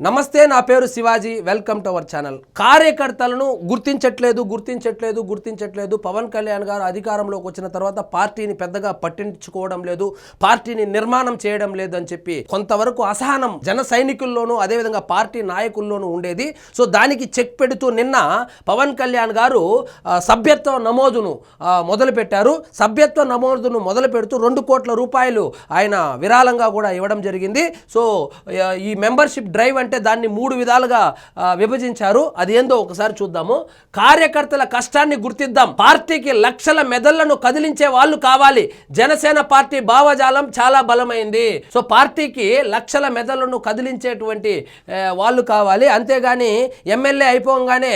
నమస్తే, నా పేరు Shivaji. Welcome to our channel. కార్యకర్తలను గుర్తించట్లేదు. పవన్ కళ్యాణ్ గారు అధికారంలోకి వచ్చిన తర్వాత పార్టీని పెద్దగా పట్టించుకోవడం లేదు, పార్టీని నిర్మాణం చేయడం లేదు అని చెప్పి కొంతవరకు అసహనం జన సైనికుల్లోనూ అదేవిధంగా పార్టీ నాయకుల్లోనూ ఉండేది. సో దానికి చెక్ పెడుతూ నిన్న పవన్ కళ్యాణ్ గారు సభ్యత్వ నమోదును మొదలుపెట్టారు. సభ్యత్వ నమోదును మొదలు పెడుతూ 2 కోట్ల రూపాయలు ఆయన విరాళంగా కూడా ఇవ్వడం జరిగింది. సో ఈ మెంబర్షిప్ డ్రైవ్ అంటే దాన్ని 3 విధాలుగా విభజించారు. అది ఏందో ఒకసారి చూద్దాము. కార్యకర్తల కష్టాన్ని గుర్తిద్దాం, పార్టీకి లక్షల మెదళ్లను కదిలించే వాళ్ళు కావాలి. జనసేన పార్టీ భావజాలం చాలా బలమైంది. సో పార్టీకి లక్షల మెదళ్లను కదిలించేటువంటి వాళ్ళు కావాలి. అంతేగాని ఎమ్మెల్యే అయిపోగానే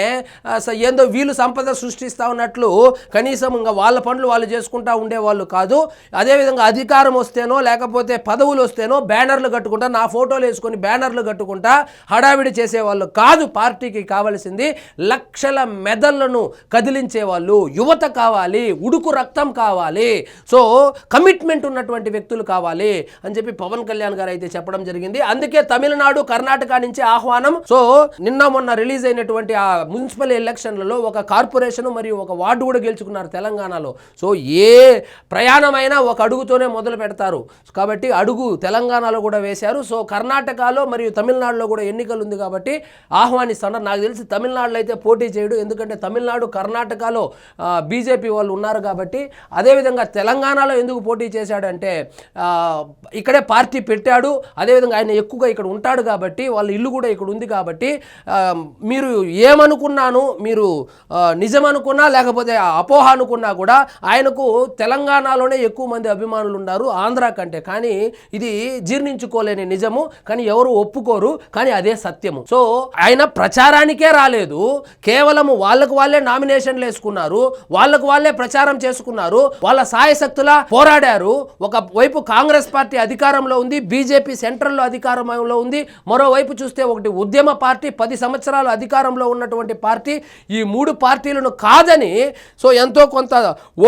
ఏందో వీళ్ళు సంపద సృష్టిస్తూ ఉన్నట్లు కనీసం ఇంకా వాళ్ళ పనులు వాళ్ళు చేసుకుంటూ ఉండేవాళ్ళు కాదు. అదేవిధంగా అధికారం వస్తేనో లేకపోతే పదవులు వస్తేనో బ్యానర్లు కట్టుకుంటా, నా ఫోటోలు వేసుకొని బ్యానర్లు కట్టుకుంటా హడావిడి చేసేవాళ్ళు కాదు. పార్టీకి కావాల్సింది లక్షల మెదళ్లను కదిలించే వాళ్ళు, యువత కావాలి, ఉడుకు రక్తం కావాలి, సో కమిట్మెంట్ ఉన్నటువంటి వ్యక్తులు కావాలి అని చెప్పి పవన్ కళ్యాణ్ గారు అయితే చెప్పడం జరిగింది. అందుకే తమిళనాడు, కర్ణాటక నుంచి ఆహ్వానం. సో నిన్న మొన్న రిలీజ్ అయినటువంటి ఆ మున్సిపల్ ఎలక్షన్లలో ఒక కార్పొరేషన్ మరియు ఒక వార్డు కూడా గెలుచుకున్నారు తెలంగాణలో. సో ఏ ప్రయాణమైనా ఒక అడుగుతోనే మొదలు పెడతారు కాబట్టి అడుగు తెలంగాణలో కూడా వేశారు. సో కర్ణాటకలో మరియు తమిళనాడులో కూడా ఎన్నికలు ఉంది కాబట్టి ఆహ్వానిస్తున్నారు. నాకు తెలిసి తమిళనాడులో అయితే పోటీ చేయడు, ఎందుకంటే తమిళనాడు, కర్ణాటకలో బీజేపీ వాళ్ళు ఉన్నారు కాబట్టి. అదేవిధంగా తెలంగాణలో ఎందుకు పోటీ చేశాడంటే ఇక్కడే పార్టీ పెట్టాడు, అదేవిధంగా ఆయన ఎక్కువగా ఇక్కడ ఉంటాడు కాబట్టి, వాళ్ళ ఇల్లు కూడా ఇక్కడ ఉంది కాబట్టి మీరు ఏమనుకున్నాను, మీరు నిజమనుకున్నా లేకపోతే అపోహ అనుకున్నా కూడా ఆయనకు తెలంగాణలోనే ఎక్కువ మంది అభిమానులు ఉన్నారు ఆంధ్ర కంటే. కానీ ఇది జీర్ణించుకోలేని నిజము, కానీ ఎవరు ఒప్పుకోరు, కానీ అదే సత్యము. సో ఆయన ప్రచారానికే రాలేదు, కేవలం వాళ్ళకు వాళ్ళే నామినేషన్లు వేసుకున్నారు, వాళ్ళకు వాళ్ళే ప్రచారం చేసుకున్నారు, వాళ్ళ సాయశక్తులా పోరాడారు. ఒక వైపు కాంగ్రెస్ పార్టీ అధికారంలో ఉంది, బీజేపీ సెంట్రల్లో అధికారంలో ఉంది, మరోవైపు చూస్తే ఒకటి ఉద్యమ పార్టీ, 10 సంవత్సరాలు అధికారంలో ఉన్నటువంటి పార్టీ. ఈ 3 పార్టీలను కాదని సో ఎంతో కొంత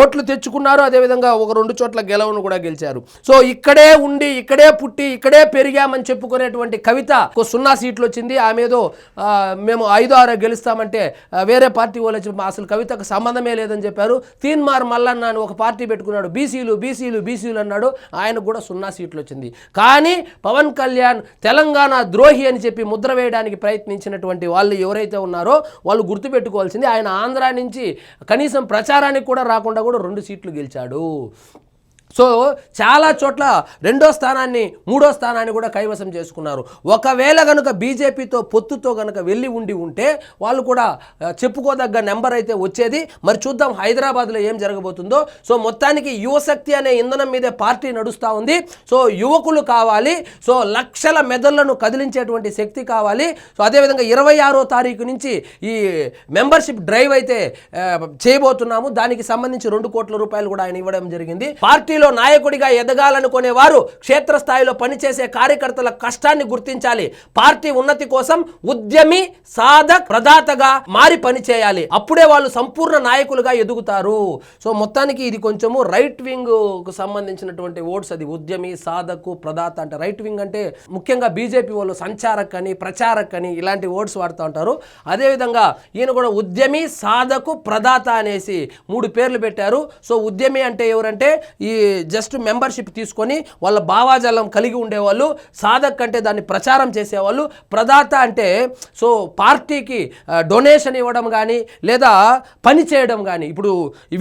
ఓట్లు తెచ్చుకున్నారు. అదేవిధంగా ఒక 2 చోట్ల గెలవను కూడా గెలిచారు. సో ఇక్కడే ఉండి, ఇక్కడే పుట్టి, ఇక్కడే పెరిగామని చెప్పుకునేటువంటి కవిత 0 సీట్లు వచ్చింది. ఆమెదో మేము 5-6 గెలుస్తామంటే వేరే పార్టీ వాళ్ళు అసలు కవితకు సంబంధమే లేదని చెప్పారు. తీన్మార్ మల్లన్న అని ఒక పార్టీ పెట్టుకున్నాడు, బీసీలు అన్నాడు, ఆయనకు కూడా 0 సీట్లు వచ్చింది. కానీ పవన్ కళ్యాణ్ తెలంగాణ ద్రోహి అని చెప్పి ముద్ర వేయడానికి ప్రయత్నించినటువంటి వాళ్ళు ఎవరైతే ఉన్నారో వాళ్ళు గుర్తుపెట్టుకోవాల్సింది, ఆయన ఆంధ్ర నుంచి కనీసం ప్రచారానికి కూడా రాకుండా కూడా 2 సీట్లు గెలిచాడు. సో చాలా చోట్ల 2వ స్థానాన్ని 3వ స్థానాన్ని కూడా కైవసం చేసుకున్నారు. ఒకవేళ కనుక బీజేపీతో పొత్తుతో కనుక వెళ్ళి ఉంటే వాళ్ళు కూడా చెప్పుకోదగ్గ నెంబర్ అయితే వచ్చేది. మరి చూద్దాం హైదరాబాద్లో ఏం జరగబోతుందో. సో మొత్తానికి యువశక్తి అనే ఇంధనం మీదే పార్టీ నడుస్తూ ఉంది. సో యువకులు కావాలి, సో లక్షల మెదళ్లను కదిలించేటువంటి శక్తి కావాలి. సో అదేవిధంగా 26వ తారీఖు నుంచి ఈ మెంబర్షిప్ డ్రైవ్ అయితే చేయబోతున్నాము. దానికి సంబంధించి 2 కోట్ల రూపాయలు కూడా ఆయన ఇవ్వడం జరిగింది. పార్టీలో నాయకుడిగా ఎదగాలనుకునేవారు క్షేత్రస్థాయిలో పనిచేసే కార్యకర్తల కష్టాన్ని గుర్తించాలి. పార్టీ ఉన్నతి కోసం ఉద్యమి, సాధక్, ప్రదాతగా మారి పనిచేయాలి. అప్పుడే వాళ్ళు సంపూర్ణ నాయకులుగా ఎదుగుతారు. సో మొత్తానికి ఇది కొంచెము రైట్ వింగ్ కు సంబంధించినటువంటి ఓట్స్. అది ఉద్యమి, సాధక్, ప్రదాత అంటే రైట్ వింగ్ అంటే ముఖ్యంగా బీజేపీ వాళ్ళు సంచారక్ అని, ప్రచారక్ అని ఇలాంటి ఓట్స్ వాడుతూ ఉంటారు. అదేవిధంగా ఈయన కూడా ఉద్యమి, సాధకు, ప్రదాత అనేసి 3 పేర్లు పెట్టారు. సో ఉద్యమి అంటే ఎవరంటే ఈ జస్ట్ మెంబర్షిప్ తీసుకొని వాళ్ళ భావాజాలం కలిగి ఉండేవాళ్ళు, సాధక్ అంటే దాన్ని ప్రచారం చేసేవాళ్ళు, ప్రదాత అంటే సో పార్టీకి డొనేషన్ ఇవ్వడం కానీ లేదా పని చేయడం కానీ, ఇప్పుడు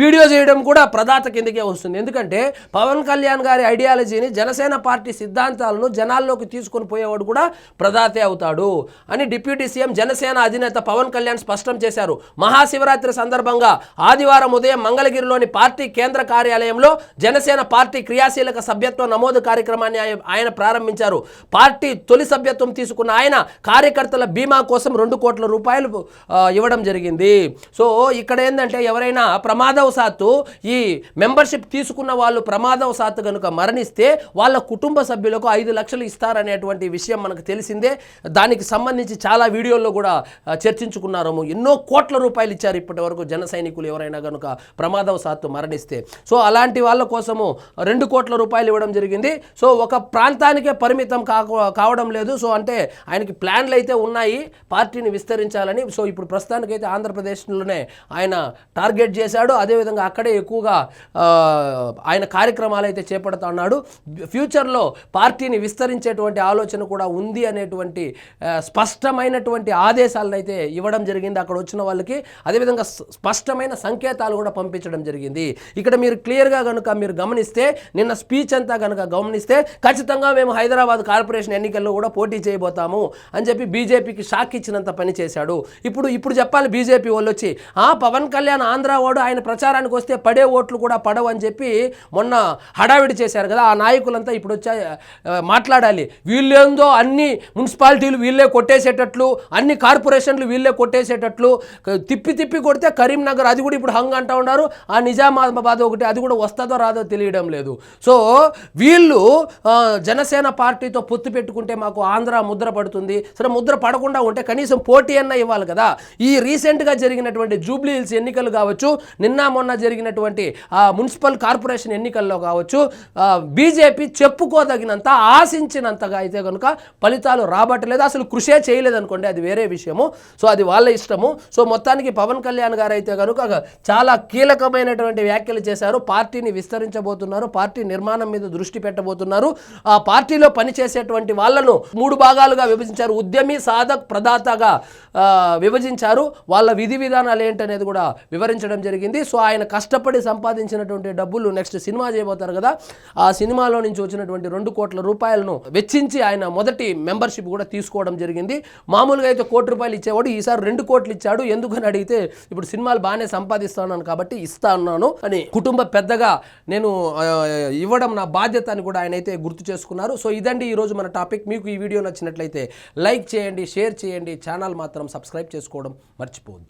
వీడియో చేయడం కూడా ప్రదాత కిందకే వస్తుంది. ఎందుకంటే పవన్ కళ్యాణ్ గారి ఐడియాలజీని, జనసేన పార్టీ సిద్ధాంతాలను జనాల్లోకి తీసుకొని పోయేవాడు కూడా ప్రదాతే అవుతాడు అని డిప్యూటీ సీఎం జనసేన అధినేత పవన్ కళ్యాణ్ స్పష్టం చేశారు. మహాశివరాత్రి సందర్భంగా ఆదివారం ఉదయం మంగళగిరిలోని పార్టీ కేంద్ర కార్యాలయంలో జనసేన పార్టీ క్రియాశీలక సభ్యత్వ నమోదు కార్యక్రమాన్ని ఆయన ప్రారంభించారు. పార్టీ తొలి సభ్యత్వం తీసుకున్న ఆయన కార్యకర్తల బీమా కోసం 2 కోట్ల రూపాయలు ఇవ్వడం జరిగింది. సో ఇక్కడ ఏంటంటే ఎవరైనా ప్రమాదవశాత్తు ఈ మెంబర్షిప్ తీసుకున్న వాళ్ళు ప్రమాదవశాత్తు కనుక మరణిస్తే వాళ్ళ కుటుంబ సభ్యులకు 5 లక్షలు ఇస్తారనేటువంటి విషయం మనకు తెలిసిందే. దానికి సంబంధించి చాలా వీడియోల్లో కూడా చర్చించుకున్నాము. ఎన్నో కోట్ల రూపాయలు ఇచ్చారు ఇప్పటి వరకు జన సైనికులు ఎవరైనా కనుక ప్రమాదవశాత్తు మరణిస్తే. సో అలాంటి వాళ్ళ కోసము 2 కోట్ల రూపాయలు ఇవ్వడం జరిగింది. సో ఒక ప్రాంతానికే పరిమితం కావడం లేదు. సో అంటే ఆయనకి ప్లాన్లు అయితే ఉన్నాయి పార్టీని విస్తరించాలని. సో ఇప్పుడు ప్రస్తుతానికైతే ఆంధ్రప్రదేశ్లోనే ఆయన టార్గెట్ చేశాడు. అదేవిధంగా అక్కడే ఎక్కువగా ఆయన కార్యక్రమాలు అయితే చేపడుతున్నాడు. ఫ్యూచర్లో పార్టీని విస్తరించేటువంటి ఆలోచన కూడా ఉంది అనేటువంటి స్పష్టమైనటువంటి ఆదేశాలను అయితే ఇవ్వడం జరిగింది అక్కడ వచ్చిన వాళ్ళకి. అదేవిధంగా స్పష్టమైన సంకేతాలు కూడా పంపించడం జరిగింది. ఇక్కడ మీరు క్లియర్గా కనుక మీరు గమనిస్తే, నిన్న స్పీచ్ అంతా కనుక గమనిస్తే, ఖచ్చితంగా మేము హైదరాబాద్ కార్పొరేషన్ ఎన్నికల్లో కూడా పోటీ చేయబోతాము అని చెప్పి బీజేపీకి షాక్ ఇచ్చినంత పని చేశాడు. ఇప్పుడు చెప్పాలి బీజేపీ వాళ్ళు వచ్చి, పవన్ కళ్యాణ్ ఆంధ్ర వాడు, ఆయన ప్రచారానికి వస్తే పడే ఓట్లు కూడా పడవు అని చెప్పి మొన్న హడావిడి చేశారు కదా. ఆ నాయకులంతా ఇప్పుడు వచ్చి మాట్లాడాలి. వీళ్ళేందో అన్ని మున్సిపాలిటీలు వీళ్ళే కొట్టేసేటట్లు, అన్ని కార్పొరేషన్లు వీళ్ళే కొట్టేసేటట్లు తిప్పి కొడితే కరీంనగర్ అది కూడా ఇప్పుడు హంగ్ అంటూ ఉన్నారు. ఆ నిజామాబాద్ ఒకటి అది కూడా వస్తుందో రాదో తెలియడం లేదు. సో వీళ్ళు జనసేన పార్టీతో పొత్తు పెట్టుకుంటే మాకు ఆంధ్ర ముద్ర పడుతుంది. సరే ముద్ర పడకుండా ఉంటే కనీసం పోటీ అన్న ఇవ్వాలి కదా. ఈ రీసెంట్గా జరిగినటువంటి జూబ్లీ హిల్స్ ఎన్నికలు కావచ్చు, నిన్న మొన్న జరిగినటువంటి మున్సిపల్ కార్పొరేషన్ ఎన్నికల్లో కావచ్చు, బీజేపీ చెప్పుకోదగినంత ఆశించినంతగా అయితే కనుక ఫలితాలు రాబట్టలేదు. అసలు కృషే చేయలేదు అనుకోండి, అది వేరే విషయము. సో అది వాళ్ళ ఇష్టము. సో మొత్తానికి పవన్ కళ్యాణ్ గారు అయితే కనుక చాలా కీలకమైనటువంటి వ్యాఖ్యలు చేశారు. పార్టీని విస్తరించబోతున్నారు, పార్టీ నిర్మాణం మీద దృష్టి పెట్టబోతున్నారు. ఆ పార్టీలో పనిచేసేటువంటి వాళ్ళను 3 భాగాలుగా విభజించారు. ఉద్యమి, సాధక్, ప్రదాతగా విభజించారు. వాళ్ళ విధి విధానాలు ఏంటనేది కూడా వివరించడం జరిగింది. సో ఆయన కష్టపడి సంపాదించినటువంటి డబ్బులు నెక్స్ట్ సినిమా చేయబోతారు కదా, ఆ సినిమాలో నుంచి వచ్చినటువంటి 2 కోట్ల రూపాయలను వెచ్చించి ఆయన మొదటి మెంబర్షిప్ కూడా తీసుకోవడం జరిగింది. మామూలుగా అయితే 1 కోటి రూపాయలు ఇచ్చేవాడు, ఈసారి 2 కోట్లు ఇచ్చాడు. ఎందుకని అడిగితే, ఇప్పుడు సినిమాలు బాగానే సంపాదిస్తున్నాను కాబట్టి ఇస్తాను అని కుటుంబ పెద్దగా నేను ఇవ్వడం నా బాధ్యత అని కూడా ఆయన అయితే గుర్తు చేసుకున్నారు. సో ఇదండి ఈరోజు మన టాపిక్. మీకు ఈ వీడియో నచ్చినట్లయితే లైక్ చేయండి, షేర్ చేయండి, ఛానల్ మాత్రం సబ్స్క్రైబ్ చేసుకోవడం మర్చిపోవద్దు.